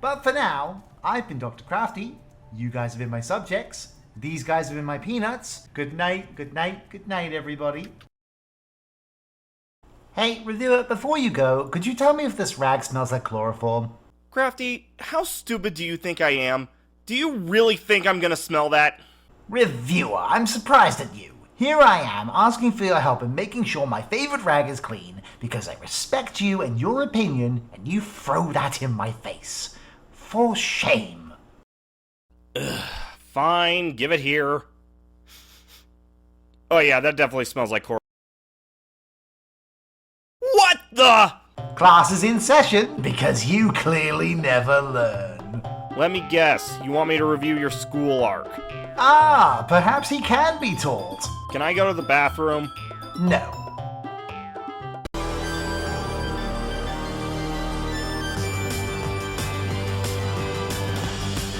But for now, I've been Dr. Crafty, you guys have been my subjects, these guys have been my peanuts. Good night, good night, good night, everybody. Hey, reviewer, before you go, could you tell me if this rag smells like chloroform? Crafty, how stupid do you think I am? Do you really think I'm gonna smell that? Reviewer, I'm surprised at you. Here I am, asking for your help in making sure my favorite rag is clean, because I respect you and your opinion, and you throw that in my face. For shame. Ugh, fine, give it here. Oh yeah, that definitely smells like chloroform. What the? Class is in session, because you clearly never learn. Let me guess, you want me to review your school arc? Ah, perhaps he can be taught. Can I go to the bathroom? No.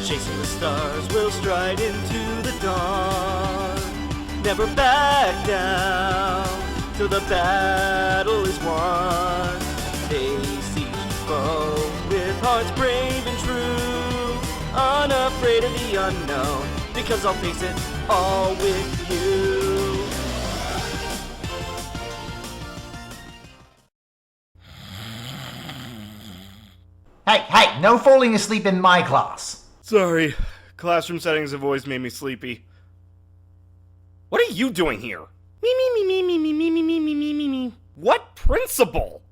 Chasing the stars, we'll stride into the dawn. Never back down till the battle is won. Face each foe with hearts brave and true, unafraid of the unknown, because I'll face it all with you. Hey, no falling asleep in my class. Sorry, classroom settings have always made me sleepy. What are you doing here? Me. What principal?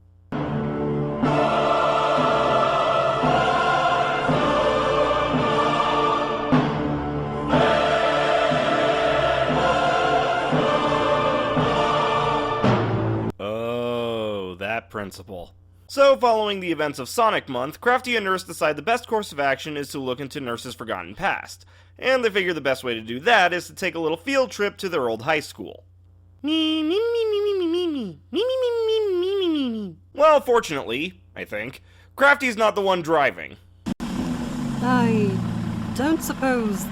Oh, that principal. So, following the events of Sonic Month, Crafty and Nurse decide the best course of action is to look into Nurse's forgotten past, and they figure the best way to do that is to take a little field trip to their old high school. Well, fortunately, I think, Crafty's not the one driving. I don't suppose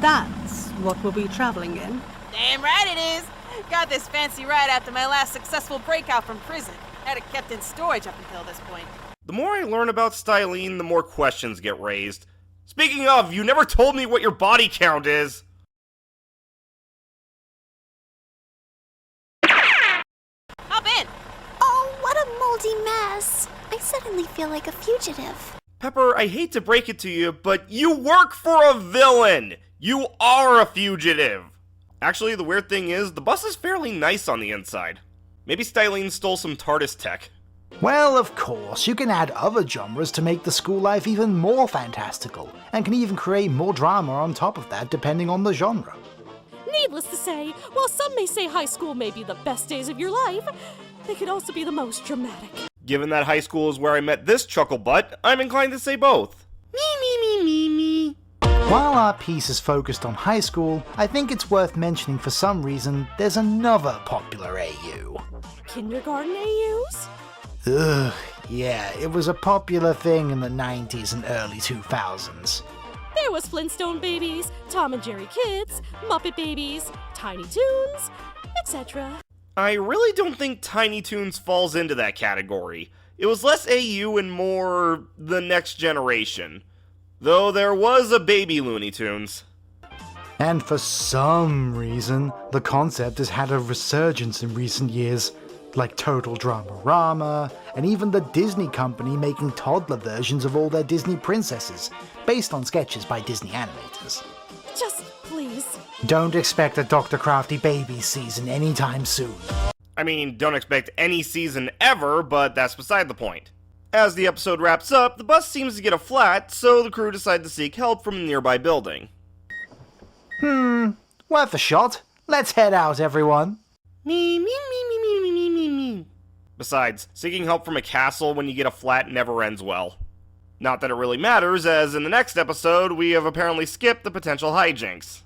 that's what we'll be traveling in. Damn right it is! Got this fancy ride after my last successful breakout from prison. Had it kept in storage up until this point. The more I learn about Stylene, the more questions get raised. Speaking of, you never told me what your body count is! Hop in! Oh, what a moldy mess. I suddenly feel like a fugitive. Pepper, I hate to break it to you, but you work for a villain! You are a fugitive! Actually, the weird thing is, the bus is fairly nice on the inside. Maybe Stylene stole some TARDIS tech. Well, of course, you can add other genres to make the school life even more fantastical, and can even create more drama on top of that depending on the genre. Needless to say, while some may say high school may be the best days of your life, they could also be the most dramatic. Given that high school is where I met this chuckle butt, I'm inclined to say both. Me. While our piece is focused on high school, I think it's worth mentioning for some reason there's another popular AU. Kindergarten AUs? Ugh, yeah, it was a popular thing in the 90s and early 2000s. There was Flintstone Babies, Tom and Jerry Kids, Muppet Babies, Tiny Toons, etc. I really don't think Tiny Toons falls into that category. It was less AU and more the next generation. Though there was a baby Looney Tunes. And for some reason, the concept has had a resurgence in recent years, like Total Drama-Rama, and even the Disney company making toddler versions of all their Disney princesses, based on sketches by Disney animators. Just please. Don't expect a Dr. Crafty Baby season anytime soon. I mean, don't expect any season ever, but that's beside the point. As the episode wraps up, the bus seems to get a flat, so the crew decide to seek help from a nearby building. Worth a shot. Let's head out, everyone. Me. Besides, seeking help from a castle when you get a flat never ends well. Not that it really matters, as in the next episode, we have apparently skipped the potential hijinks.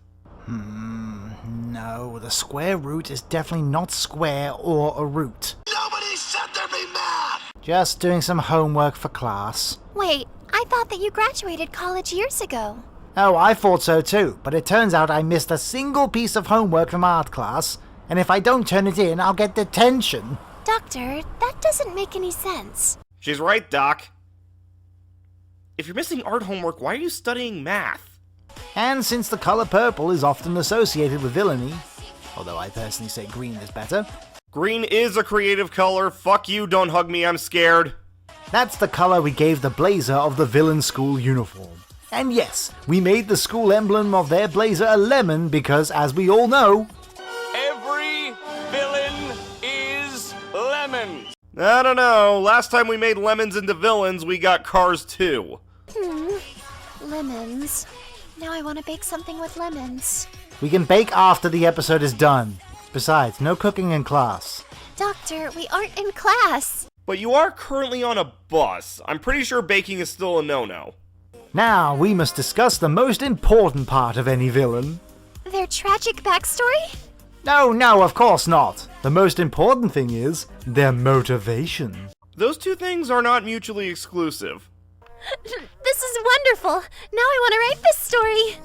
No, the square root is definitely not square or a root. Nobody said there'd be math! Just doing some homework for class. Wait, I thought that you graduated college years ago. Oh, I thought so too, but it turns out I missed a single piece of homework from art class, and if I don't turn it in, I'll get detention. Doctor, that doesn't make any sense. She's right, Doc. If you're missing art homework, why are you studying math? And since the color purple is often associated with villainy, although I personally say green is better, Green is a creative color. Fuck you, don't hug me, I'm scared. that's the color we gave the blazer of the villain school uniform. And yes, we made the school emblem of their blazer a lemon because, as we all know, Every villain is lemon. I don't know, last time we made lemons into villains, we got Cars 2. Lemons. Now I want to bake something with lemons. we can bake after the episode is done. Besides, no cooking in class. Doctor, we aren't in class. But you are currently on a bus. I'm pretty sure baking is still a no-no. Now, we must discuss the most important part of any villain. Their tragic backstory? No, of course not. The most important thing is their motivation. Those two things are not mutually exclusive. This is wonderful. Now I want to write this story.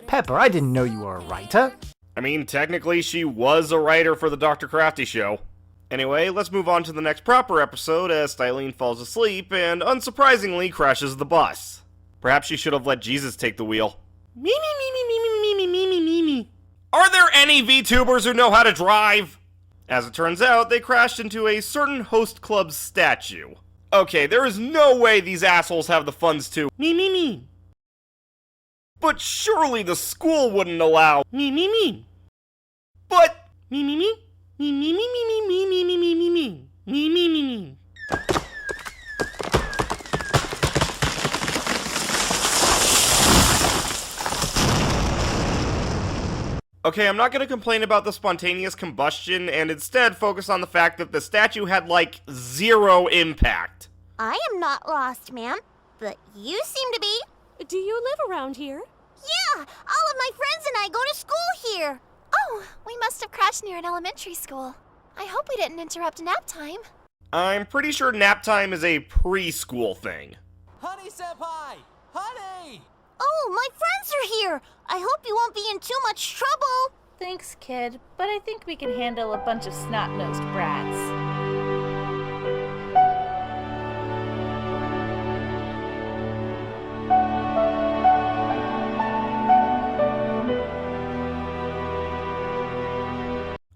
Pepper, I didn't know you were a writer. I mean, technically she was a writer for the Dr. Crafty show. Anyway, let's move on to the next proper episode as Stylene falls asleep and, unsurprisingly, crashes the bus. Perhaps she should have let Jesus take the wheel. Me. Are there any VTubers who know how to drive? As it turns out, they crashed into a certain host club's statue. Okay, there is no way these assholes have the funds to me. But surely the school wouldn't allow me. But me. Okay, I'm not gonna complain about the spontaneous combustion and instead focus on the fact that the statue had, like, 0 impact. I am not lost, ma'am, but you seem to be. Do you live around here? Yeah, all of my friends and I go to school here. Oh, we must have crashed near an elementary school. I hope we didn't interrupt nap time. I'm pretty sure nap time is a preschool thing. Honey senpai! Honey! Oh, my friends are here. I hope you won't be in too much trouble. Thanks, kid, but I think we can handle a bunch of snot-nosed brats.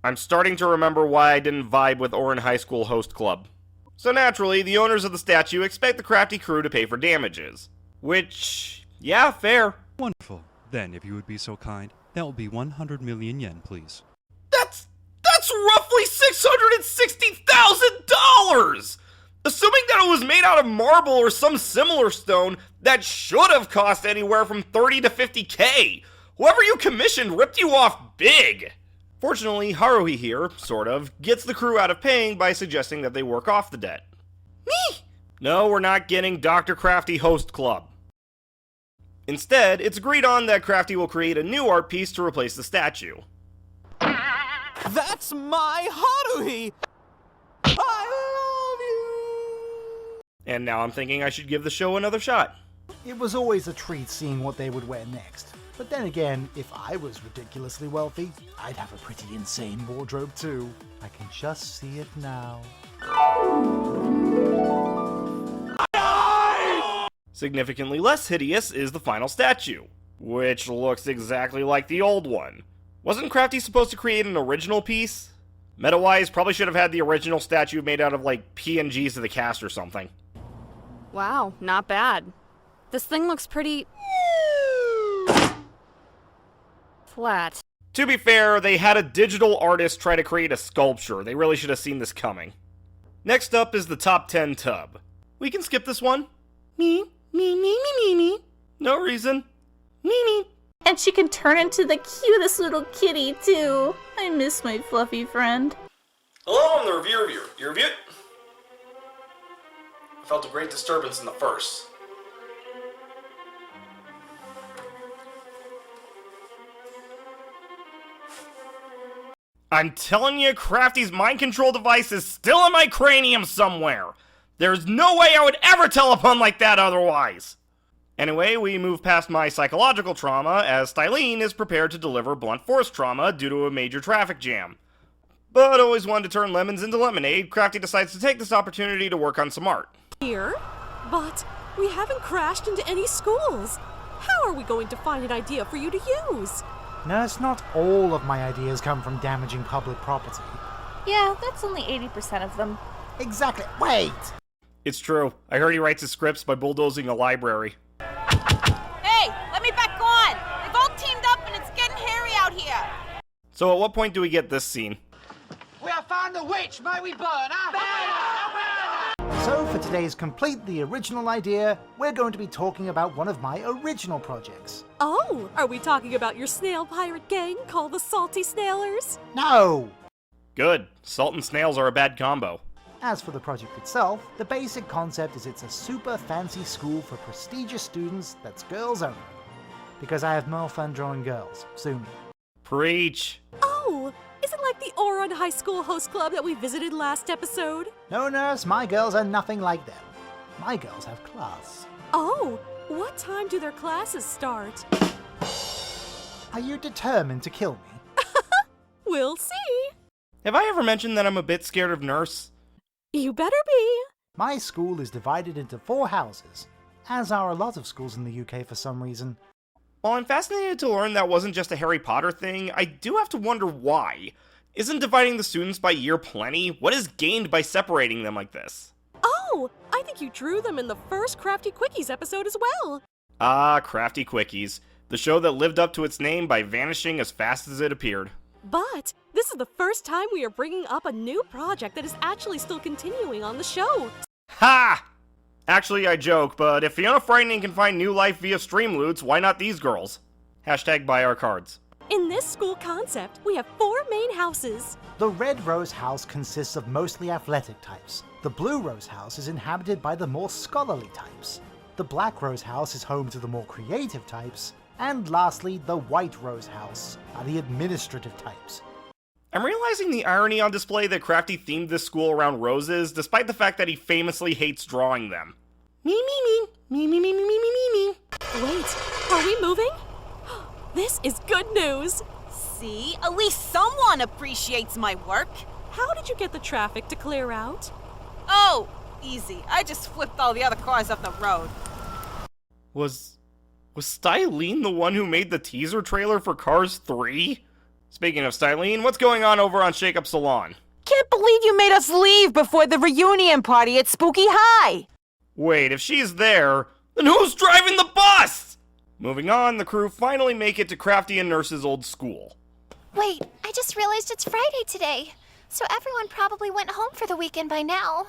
I'm starting to remember why I didn't vibe with Orin High School Host Club. So naturally, the owners of the statue expect the Crafty crew to pay for damages. Which, yeah, fair. Wonderful. Then, if you would be so kind, that will be 100 million yen, please. That's roughly $660,000! Assuming that it was made out of marble or some similar stone, that should have cost anywhere from 30 to 50K. Whoever you commissioned ripped you off big. Fortunately, Haruhi here, sort of, gets the crew out of paying by suggesting that they work off the debt. Me! No, we're not getting Dr. Crafty Host Club. Instead, it's agreed on that Crafty will create a new art piece to replace the statue. That's my Haruhi! I love you! And now I'm thinking I should give the show another shot. It was always a treat seeing what they would wear next. But then again, if I was ridiculously wealthy, I'd have a pretty insane wardrobe too. I can just see it now. Significantly less hideous is the final statue, which looks exactly like the old one. Wasn't Crafty supposed to create an original piece? Meta-wise, probably should have had the original statue made out of, like, PNGs of the cast or something. Wow, not bad. This thing looks pretty flat. To be fair, they had a digital artist try to create a sculpture. They really should have seen this coming. Next up is the top 10 tub. We can skip this one. Me. No reason. Me. And she can turn into the cutest little kitty, too. I miss my fluffy friend. Hello, I'm the reviewer. You review it? I felt a great disturbance in the first. I'm telling you, Crafty's mind control device is still in my cranium somewhere. There's no way I would ever tell a pun like that otherwise. Anyway, we move past my psychological trauma as Stylene is prepared to deliver blunt force trauma due to a major traffic jam. But always wanted to turn lemons into lemonade, Crafty decides to take this opportunity to work on some art. Here? But We haven't crashed into any schools. How are we going to find an idea for you to use? Nurse, not all of my ideas come from damaging public property. Yeah, that's only 80% of them. Exactly. Wait! It's true. I heard he writes his scripts by bulldozing a library. Hey, let me back on! They've all teamed up and it's getting hairy out here! So at what point do we get this scene? We have found the witch, may we burn her? So for today's completely original idea, we're going to be talking about one of my original projects. Oh, are we talking about your snail pirate gang called the Salty Snailers? No! Good. Salt and snails are a bad combo. As for the project itself, the basic concept is it's a super fancy school for prestigious students that's girls only. Because I have more fun drawing girls. Sue me. Preach. Oh, is it like the Oron High School Host Club that we visited last episode? No, nurse, my girls are nothing like them. My girls have class. Oh, what time do their classes start? Are you determined to kill me? We'll see. Have I ever mentioned that I'm a bit scared of Nurse? You better be. My school is divided into 4 houses, as are a lot of schools in the UK for some reason. While I'm fascinated to learn that wasn't just a Harry Potter thing, I do have to wonder why. Isn't dividing the students by year plenty? What is gained by separating them like this? Oh, I think you drew them in the first Crafty Quickies episode as well. Ah, Crafty Quickies. The show that lived up to its name by vanishing as fast as it appeared. But this is the first time we are bringing up a new project that is actually still continuing on the show. Ha! Actually, I joke, but if Fiona Frightening can find new life via stream loots, why not these girls? Hashtag buy our cards. In this school concept, we have 4 main houses. The Red Rose House consists of mostly athletic types. The Blue Rose House is inhabited by the more scholarly types. The Black Rose House is home to the more creative types. And lastly, the White Rose House are the administrative types. I'm realizing the irony on display that Crafty themed this school around roses, despite the fact that he famously hates drawing them. Me, me, me, me, me, me, me, me, me, me. Wait, are we moving? This is good news. See? At least someone appreciates my work. How did you get the traffic to clear out? Oh, easy. I just flipped all the other cars off the road. Was Stylene the one who made the teaser trailer for Cars 3? Speaking of Stylene, what's going on over on Shake Up Salon? Can't believe you made us leave before the reunion party at Spooky High! Wait, if she's there, then who's driving the bus? Moving on, the crew finally make it to Crafty and Nurse's old school. Wait, I just realized it's Friday today. So everyone probably went home for the weekend by now.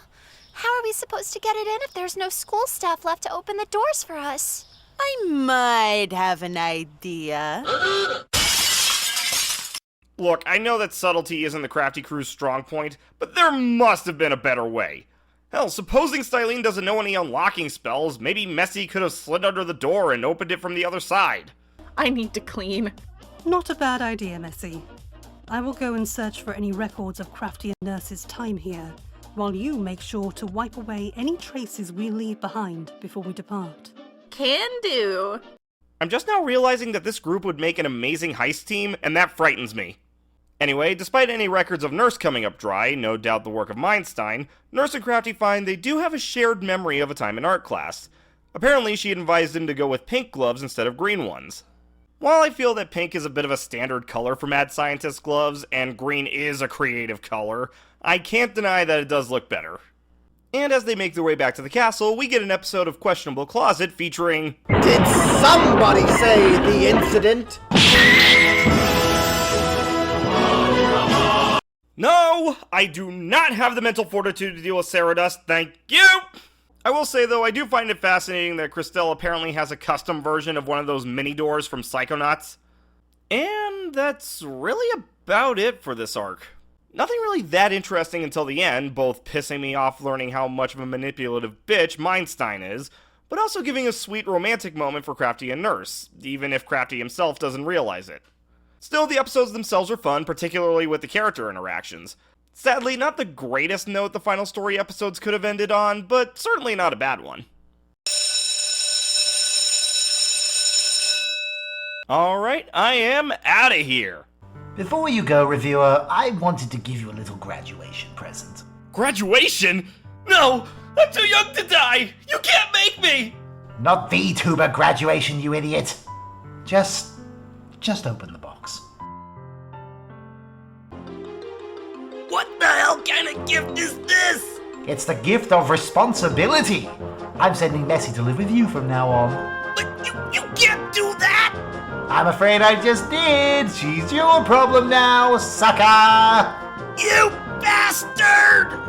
How are we supposed to get it in if there's no school staff left to open the doors for us? I might have an idea. Look, I know that subtlety isn't the Crafty crew's strong point, but there must have been a better way. Hell, supposing Stylene doesn't know any unlocking spells, maybe Messy could have slid under the door and opened it from the other side. I need to clean. Not a bad idea, Messy. I will go and search for any records of Crafty and Nurse's time here, while you make sure to wipe away any traces we leave behind before we depart. Can do. I'm just now realizing that this group would make an amazing heist team, and that frightens me. Anyway, despite any records of Nurse coming up dry, no doubt the work of Mindstein, Nurse and Crafty find they do have a shared memory of a time in art class. Apparently, she had advised him to go with pink gloves instead of green ones. While I feel that pink is a bit of a standard color for mad scientist gloves, and green is a creative color, I can't deny that it does look better. And as they make their way back to the castle, we get an episode of Questionable Closet featuring... Did somebody say the incident? No! I do not have the mental fortitude to deal with Ceradust, thank you! I will say, though, I do find it fascinating that Christelle apparently has a custom version of one of those mini doors from Psychonauts. And that's really about it for this arc. Nothing really that interesting until the end, both pissing me off learning how much of a manipulative bitch Mindstein is, but also giving a sweet romantic moment for Crafty and Nurse, even if Crafty himself doesn't realize it. Still, the episodes themselves are fun, particularly with the character interactions. Sadly, not the greatest note the final story episodes could have ended on, but certainly not a bad one. Alright, I am out of here. Before you go, reviewer, I wanted to give you a little graduation present. Graduation? No! I'm too young to die! You can't make me! Not VTuber graduation, you idiot. Just open the box. What the hell kind of gift is this? It's the gift of responsibility. I'm sending Messi to live with you from now on. But you can't do that! I'm afraid I just did. She's your problem now, sucker! You bastard!